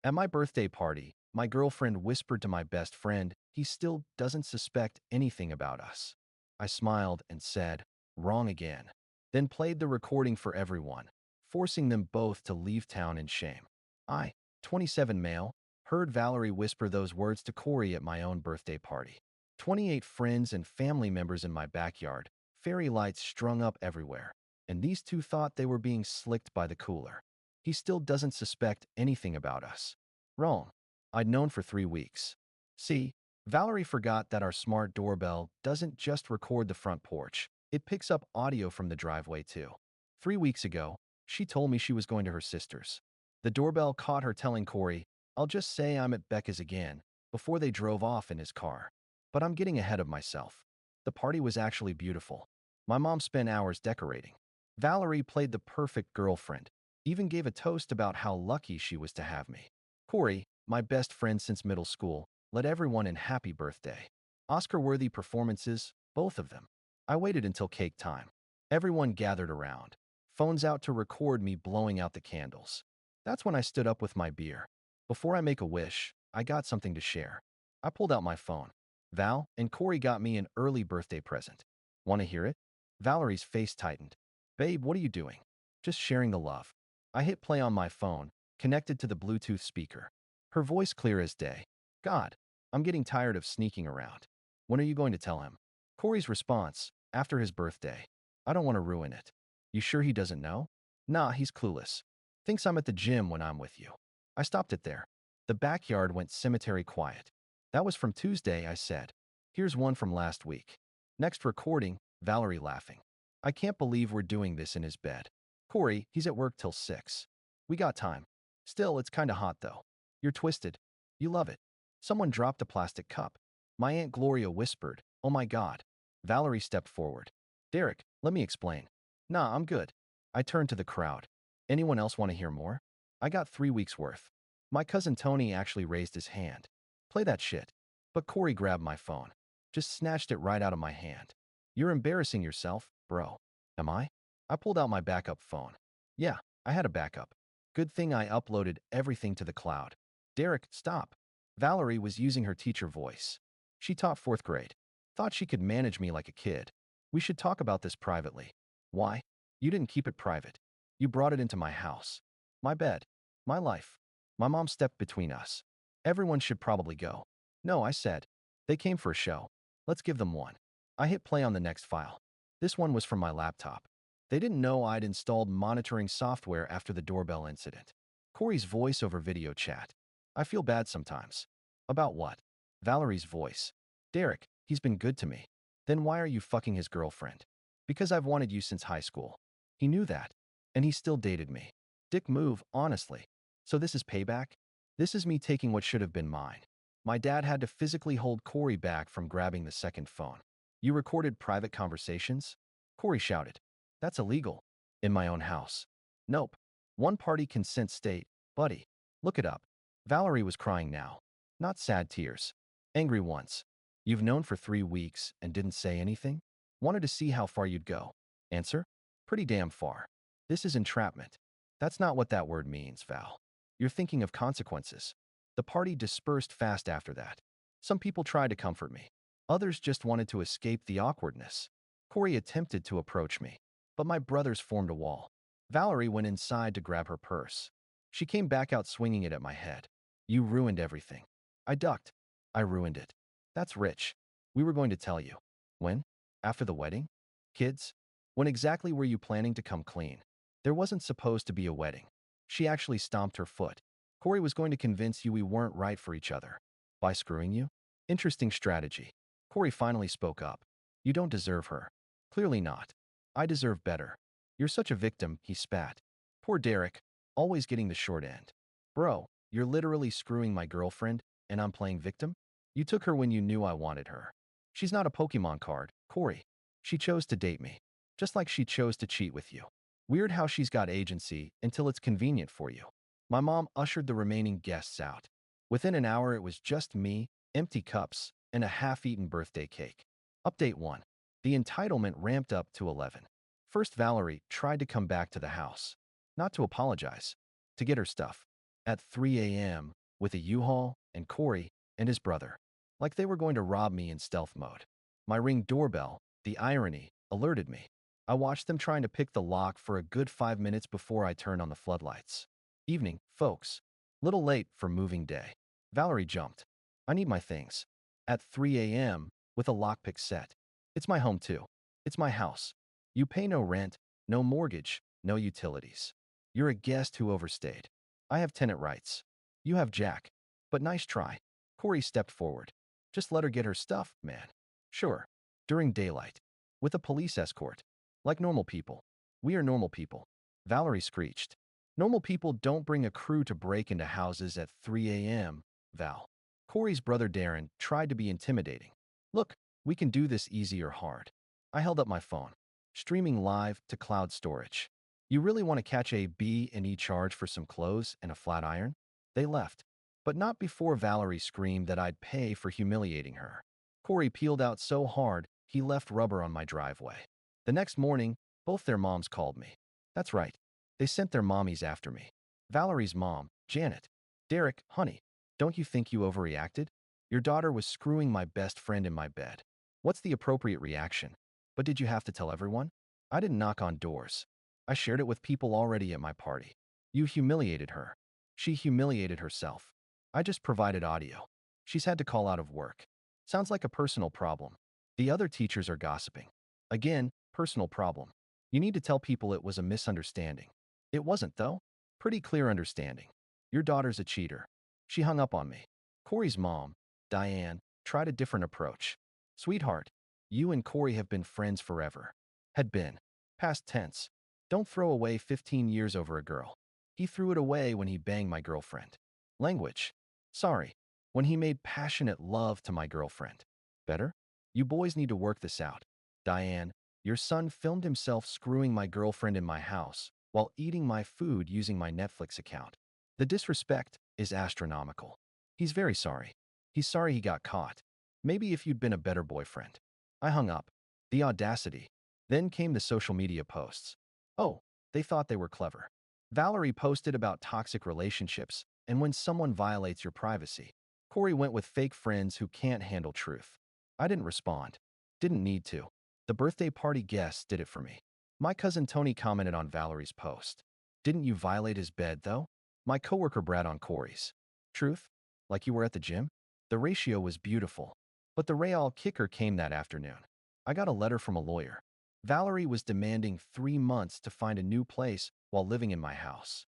At my birthday party, my girlfriend whispered to my best friend, he still doesn't suspect anything about us. I smiled and said, wrong again. Then played the recording for everyone, forcing them both to leave town in shame. I, 27 male, heard Valerie whisper those words to Corey at my own birthday party. 28 friends and family members in my backyard, fairy lights strung up everywhere, and these two thought they were being slicked by the cooler. He still doesn't suspect anything about us. Wrong. I'd known for 3 weeks. See, Valerie forgot that our smart doorbell doesn't just record the front porch. It picks up audio from the driveway too. 3 weeks ago, she told me she was going to her sister's. The doorbell caught her telling Corey, I'll just say I'm at Becca's again, before they drove off in his car. But I'm getting ahead of myself. The party was actually beautiful. My mom spent hours decorating. Valerie played the perfect girlfriend, even gave a toast about how lucky she was to have me. Corey, my best friend since middle school, led everyone in happy birthday. Oscar-worthy performances, both of them. I waited until cake time. Everyone gathered around, phones out to record me blowing out the candles. That's when I stood up with my beer. Before I make a wish, I got something to share. I pulled out my phone. Val and Corey got me an early birthday present. Want to hear it? Valerie's face tightened. Babe, what are you doing? Just sharing the love. I hit play on my phone, connected to the Bluetooth speaker. Her voice clear as day. God, I'm getting tired of sneaking around. When are you going to tell him? Corey's response, after his birthday. I don't want to ruin it. You sure he doesn't know? Nah, he's clueless. Thinks I'm at the gym when I'm with you. I stopped it there. The backyard went cemetery quiet. That was from Tuesday, I said. Here's one from last week. Next recording, Valerie laughing. I can't believe we're doing this in his bed. Corey, he's at work till 6. We got time. Still, it's kinda hot though. You're twisted. You love it. Someone dropped a plastic cup. My Aunt Gloria whispered, oh my God. Valerie stepped forward. Derek, let me explain. Nah, I'm good. I turned to the crowd. Anyone else want to hear more? I got 3 weeks worth. My cousin Tony actually raised his hand. Play that shit. But Corey grabbed my phone. Just snatched it right out of my hand. You're embarrassing yourself, bro. Am I? I pulled out my backup phone. Yeah, I had a backup. Good thing I uploaded everything to the cloud. Derek, stop. Valerie was using her teacher voice. She taught 4th grade. Thought she could manage me like a kid. We should talk about this privately. Why? You didn't keep it private. You brought it into my house. My bed. My life. My mom stepped between us. Everyone should probably go. No, I said. They came for a show. Let's give them one. I hit play on the next file. This one was from my laptop. They didn't know I'd installed monitoring software after the doorbell incident. Corey's voice over video chat. I feel bad sometimes. About what? Valerie's voice. Derek, he's been good to me. Then why are you fucking his girlfriend? Because I've wanted you since high school. He knew that. And he still dated me. Dick move, honestly. So this is payback? This is me taking what should have been mine. My dad had to physically hold Corey back from grabbing the second phone. You recorded private conversations? Corey shouted. That's illegal. In my own house. Nope. One-party consent state. Buddy. Look it up. Valerie was crying now. Not sad tears. Angry ones. You've known for 3 weeks and didn't say anything? Wanted to see how far you'd go. Answer? Pretty damn far. This is entrapment. That's not what that word means, Val. You're thinking of consequences. The party dispersed fast after that. Some people tried to comfort me. Others just wanted to escape the awkwardness. Corey attempted to approach me, but my brothers formed a wall. Valerie went inside to grab her purse. She came back out swinging it at my head. You ruined everything. I ducked. I ruined it. That's rich. We were going to tell you. When? After the wedding? Kids? When exactly were you planning to come clean? There wasn't supposed to be a wedding. She actually stomped her foot. Corey was going to convince you we weren't right for each other. By screwing you? Interesting strategy. Corey finally spoke up. You don't deserve her. Clearly not. I deserve better. You're such a victim, he spat. Poor Derek, always getting the short end. Bro, you're literally screwing my girlfriend, and I'm playing victim? You took her when you knew I wanted her. She's not a Pokemon card, Corey. She chose to date me. Just like she chose to cheat with you. Weird how she's got agency until it's convenient for you. My mom ushered the remaining guests out. Within an hour, it was just me, empty cups, and a half-eaten birthday cake. Update 1. The entitlement ramped up to 11. First, Valerie tried to come back to the house. Not to apologize. To get her stuff. at 3 a.m. with a U-Haul and Corey and his brother, like they were going to rob me in stealth mode. My Ring doorbell, the irony, alerted me. I watched them trying to pick the lock for a good 5 minutes before I turned on the floodlights. Evening, folks. Little late for moving day. Valerie jumped. I need my things. At 3 a.m. with a lockpick set. It's my home too. It's my house. You pay no rent, no mortgage, no utilities. You're a guest who overstayed. I have tenant rights. You have Jack. But nice try. Corey stepped forward. Just let her get her stuff, man. Sure. During daylight. With a police escort. Like normal people. We are normal people. Valerie screeched. Normal people don't bring a crew to break into houses at 3 a.m., Val. Corey's brother Darren tried to be intimidating. Look, we can do this easy or hard. I held up my phone. Streaming live to cloud storage. You really want to catch a B&E charge for some clothes and a flat iron? They left. But not before Valerie screamed that I'd pay for humiliating her. Corey peeled out so hard, he left rubber on my driveway. The next morning, both their moms called me. That's right. They sent their mommies after me. Valerie's mom, Janet. Derek, honey, don't you think you overreacted? Your daughter was screwing my best friend in my bed. What's the appropriate reaction? But did you have to tell everyone? I didn't knock on doors. I shared it with people already at my party. You humiliated her. She humiliated herself. I just provided audio. She's had to call out of work. Sounds like a personal problem. The other teachers are gossiping. Again, personal problem. You need to tell people it was a misunderstanding. It wasn't, though. Pretty clear understanding. Your daughter's a cheater. She hung up on me. Corey's mom, Diane, tried a different approach. Sweetheart, you and Corey have been friends forever. Had been. Past tense. Don't throw away 15 years over a girl. He threw it away when he banged my girlfriend. Language. Sorry. When he made passionate love to my girlfriend. Better? You boys need to work this out. Diane, your son filmed himself screwing my girlfriend in my house while eating my food using my Netflix account. The disrespect is astronomical. He's very sorry. He's sorry he got caught. Maybe if you'd been a better boyfriend. I hung up. The audacity. Then came the social media posts. Oh, they thought they were clever. Valerie posted about toxic relationships and when someone violates your privacy. Corey went with fake friends who can't handle truth. I didn't respond. Didn't need to. The birthday party guests did it for me. My cousin Tony commented on Valerie's post. Didn't you violate his bed, though? My coworker Brad on Corey's. Truth? Like you were at the gym? The ratio was beautiful. But the real kicker came that afternoon. I got a letter from a lawyer. Valerie was demanding 3 months to find a new place while living in my house.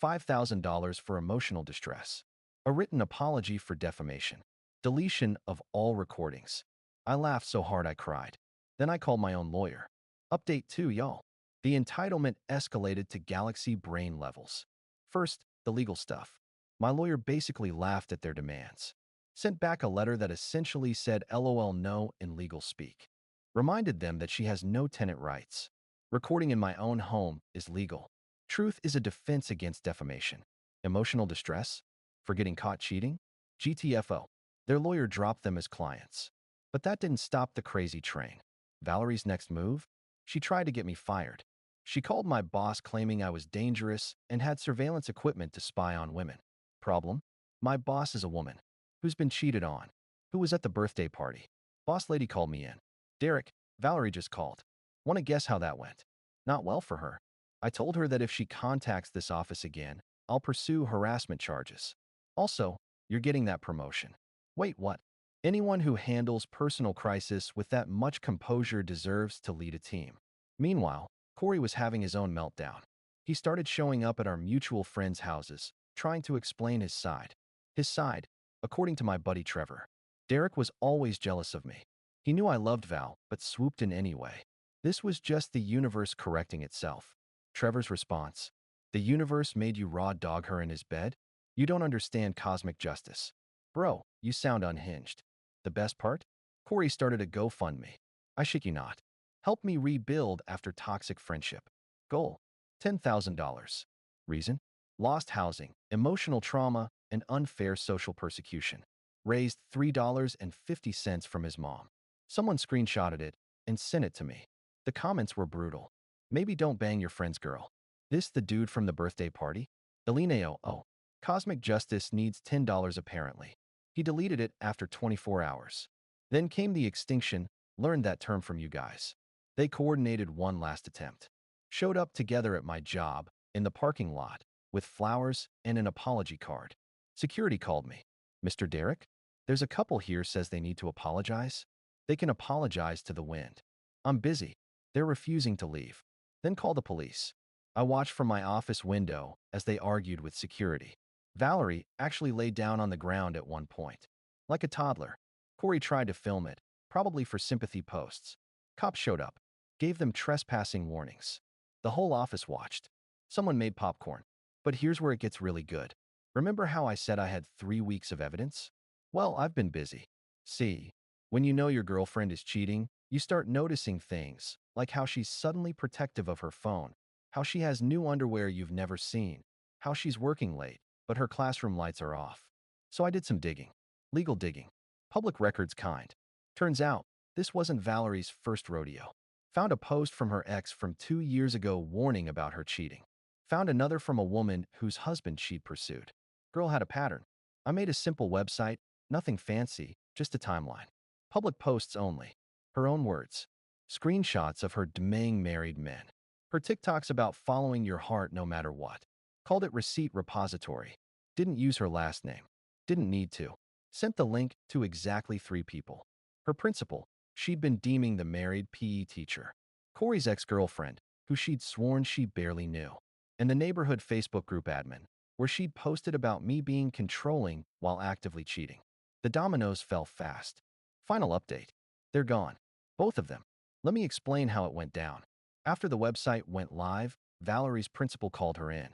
$5,000 for emotional distress. A written apology for defamation. Deletion of all recordings. I laughed so hard I cried. Then I called my own lawyer. Update 2, y'all. The entitlement escalated to galaxy brain levels. First, the legal stuff. My lawyer basically laughed at their demands. Sent back a letter that essentially said LOL no in legal speak. Reminded them that she has no tenant rights. Recording in my own home is legal. Truth is a defense against defamation. Emotional distress? For getting caught cheating? GTFO. Their lawyer dropped them as clients. But that didn't stop the crazy train. Valerie's next move? She tried to get me fired. She called my boss claiming I was dangerous and had surveillance equipment to spy on women. Problem? My boss is a woman. Who's been cheated on? Who was at the birthday party? Boss lady called me in. Derek, Valerie just called. Want to guess how that went? Not well for her. I told her that if she contacts this office again, I'll pursue harassment charges. Also, you're getting that promotion. Wait, what? Anyone who handles personal crisis with that much composure deserves to lead a team. Meanwhile, Corey was having his own meltdown. He started showing up at our mutual friends' houses, trying to explain his side. His side, according to my buddy Trevor. Derek was always jealous of me. He knew I loved Val, but swooped in anyway. This was just the universe correcting itself. Trevor's response. The universe made you raw dog her in his bed? You don't understand cosmic justice. Bro, you sound unhinged. The best part? Corey started a GoFundMe. I shit you not. Help me rebuild after toxic friendship. Goal: $10,000. Reason? Lost housing, emotional trauma, and unfair social persecution. Raised $3.50 from his mom. Someone screenshotted it and sent it to me. The comments were brutal. Maybe don't bang your friend's girl. This the dude from the birthday party? Elineo, oh. Cosmic Justice needs $10 apparently. He deleted it after 24 hours. Then came the extinction, learned that term from you guys. They coordinated one last attempt. Showed up together at my job, in the parking lot, with flowers and an apology card. Security called me. Mr. Derek? There's a couple here says they need to apologize. They can apologize to the wind. I'm busy. They're refusing to leave. Then call the police. I watched from my office window as they argued with security. Valerie actually lay down on the ground at one point. Like a toddler. Corey tried to film it, probably for sympathy posts. Cops showed up, gave them trespassing warnings. The whole office watched. Someone made popcorn. But here's where it gets really good. Remember how I said I had 3 weeks of evidence? Well, I've been busy. See, when you know your girlfriend is cheating, you start noticing things, like how she's suddenly protective of her phone, how she has new underwear you've never seen, how she's working late, but her classroom lights are off. So I did some digging. Legal digging. Public records kind. Turns out, this wasn't Valerie's first rodeo. Found a post from her ex from 2 years ago warning about her cheating. Found another from a woman whose husband she'd pursued. Girl had a pattern. I made a simple website, nothing fancy, just a timeline. Public posts only. Her own words. Screenshots of her demanding married men. Her TikToks about following your heart no matter what. Called it Receipt Repository. Didn't use her last name. Didn't need to. Sent the link to exactly 3 people. Her principal, she'd been deeming the married PE teacher. Corey's ex-girlfriend, who she'd sworn she barely knew. And the neighborhood Facebook group admin, where she'd posted about me being controlling while actively cheating. The dominoes fell fast. Final update. They're gone. Both of them. Let me explain how it went down. After the website went live, Valerie's principal called her in.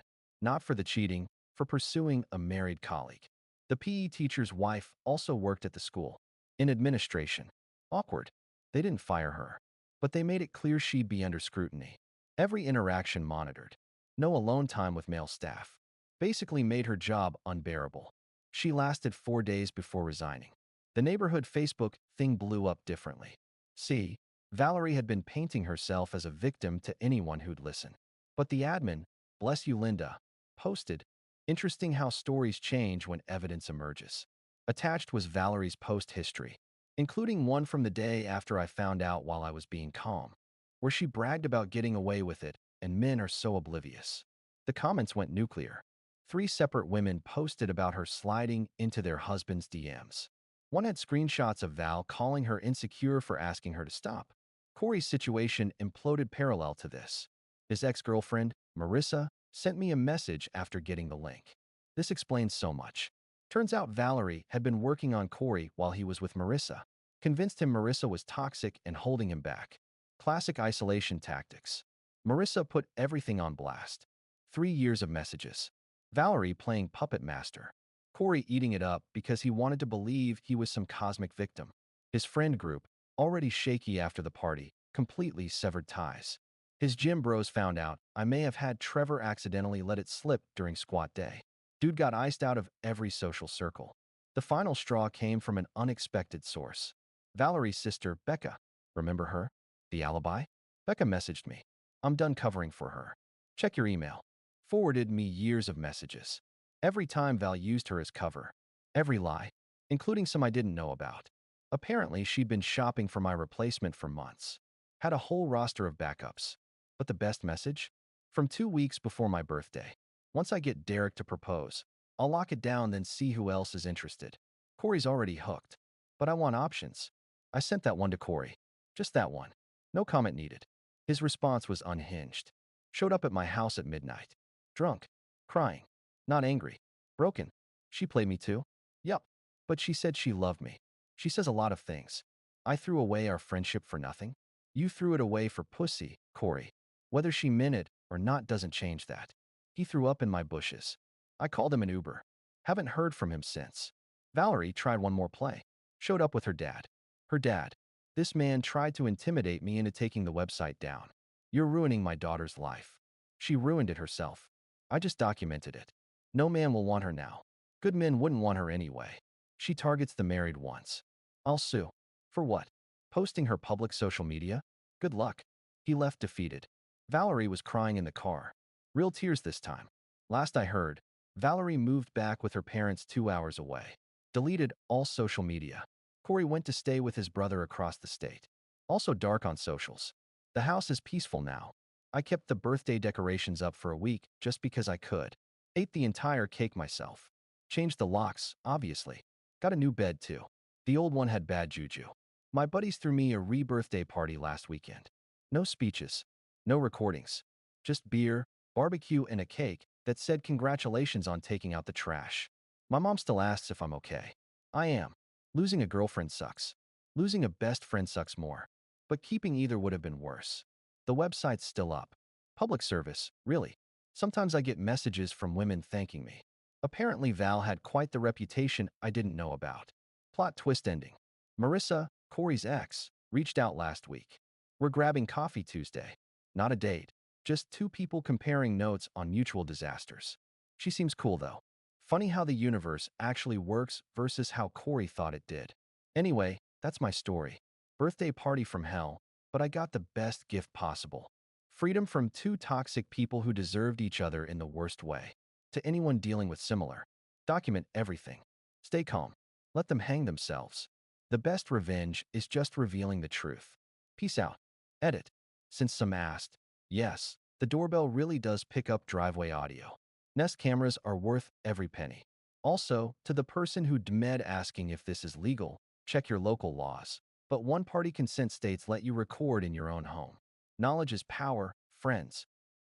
Not for the cheating, for pursuing a married colleague. The PE teacher's wife also worked at the school. In administration. Awkward. They didn't fire her. But they made it clear she'd be under scrutiny. Every interaction monitored. No alone time with male staff. Basically made her job unbearable. She lasted 4 days before resigning. The neighborhood Facebook thing blew up differently. See, Valerie had been painting herself as a victim to anyone who'd listen. But the admin, bless you Linda, posted, interesting how stories change when evidence emerges. Attached was Valerie's post history, including one from the day after I found out while I was being calm, where she bragged about getting away with it, and men are so oblivious. The comments went nuclear. 3 separate women posted about her sliding into their husband's DMs. One had screenshots of Val calling her insecure for asking her to stop. Corey's situation imploded parallel to this. His ex-girlfriend, Marissa, sent me a message after getting the link. This explains so much. Turns out Valerie had been working on Corey while he was with Marissa. Convinced him Marissa was toxic and holding him back. Classic isolation tactics. Marissa put everything on blast. 3 years of messages. Valerie playing puppet master. Corey eating it up because he wanted to believe he was some cosmic victim. His friend group, already shaky after the party, completely severed ties. His gym bros found out I may have had Trevor accidentally let it slip during squat day. Dude got iced out of every social circle. The final straw came from an unexpected source. Valerie's sister, Becca. Remember her? The alibi? Becca messaged me. I'm done covering for her. Check your email. Forwarded me years of messages. Every time Val used her as cover. Every lie, including some I didn't know about. Apparently, she'd been shopping for my replacement for months. Had a whole roster of backups. But the best message? From 2 weeks before my birthday. Once I get Derek to propose, I'll lock it down then see who else is interested. Corey's already hooked. But I want options. I sent that one to Corey. Just that one. No comment needed. His response was unhinged. Showed up at my house at midnight. Drunk. Crying. Not angry. Broken. She played me too? Yup. But she said she loved me. She says a lot of things. I threw away our friendship for nothing? You threw it away for pussy, Corey. Whether she meant it or not doesn't change that. He threw up in my bushes. I called him an Uber. Haven't heard from him since. Valerie tried one more play. Showed up with her dad. Her dad. This man tried to intimidate me into taking the website down. You're ruining my daughter's life. She ruined it herself. I just documented it. No man will want her now. Good men wouldn't want her anyway. She targets the married ones. I'll sue. For what? Posting her public social media? Good luck. He left defeated. Valerie was crying in the car. Real tears this time. Last I heard, Valerie moved back with her parents 2 hours away. Deleted all social media. Corey went to stay with his brother across the state. Also dark on socials. The house is peaceful now. I kept the birthday decorations up for a week just because I could. Ate the entire cake myself. Changed the locks, obviously. Got a new bed too. The old one had bad juju. My buddies threw me a re-birthday party last weekend. No speeches. No recordings. Just beer, barbecue, and a cake that said congratulations on taking out the trash. My mom still asks if I'm okay. I am. Losing a girlfriend sucks. Losing a best friend sucks more. But keeping either would have been worse. The website's still up. Public service, really. Sometimes I get messages from women thanking me. Apparently Val had quite the reputation I didn't know about. Plot twist ending. Marissa, Corey's ex, reached out last week. We're grabbing coffee Tuesday. Not a date. Just two people comparing notes on mutual disasters. She seems cool though. Funny how the universe actually works versus how Corey thought it did. Anyway, that's my story. Birthday party from hell, but I got the best gift possible. Freedom from two toxic people who deserved each other in the worst way. To anyone dealing with similar, document everything. Stay calm. Let them hang themselves. The best revenge is just revealing the truth. Peace out. Edit. Since some asked, yes, the doorbell really does pick up driveway audio. Nest cameras are worth every penny. Also, to the person who DMed asking if this is legal, check your local laws. But one-party consent states let you record in your own home. Knowledge is power, friends.